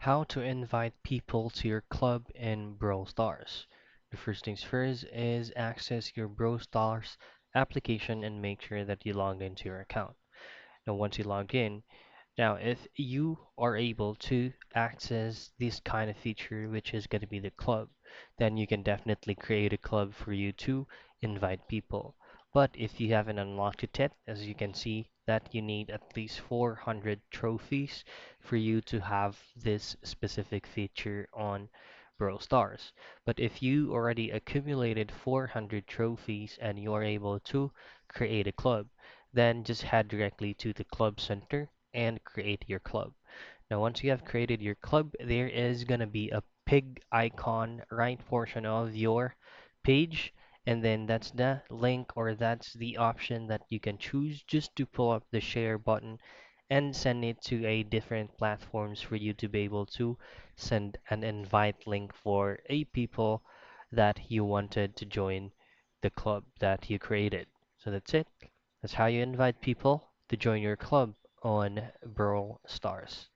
How to invite people to your club in Brawl Stars. The first things first is access your Brawl Stars application and make sure that you log into your account. Now, once you log in, now if you are able to access this kind of feature, which is going to be the club, then you can definitely create a club for you to invite people. But if you haven't unlocked it yet, as you can see, that you need at least 400 trophies for you to have this specific feature on Brawl Stars. But if you already accumulated 400 trophies and you are able to create a club, then just head directly to the club center and create your club. Now, once you have created your club, there is going to be a pig icon right portion of your page, and then that's the link or that's the option that you can choose just to pull up the share button and send it to a different platforms for you to be able to send an invite link for a people that you wanted to join the club that you created. So that's it. That's how you invite people to join your club on Brawl Stars.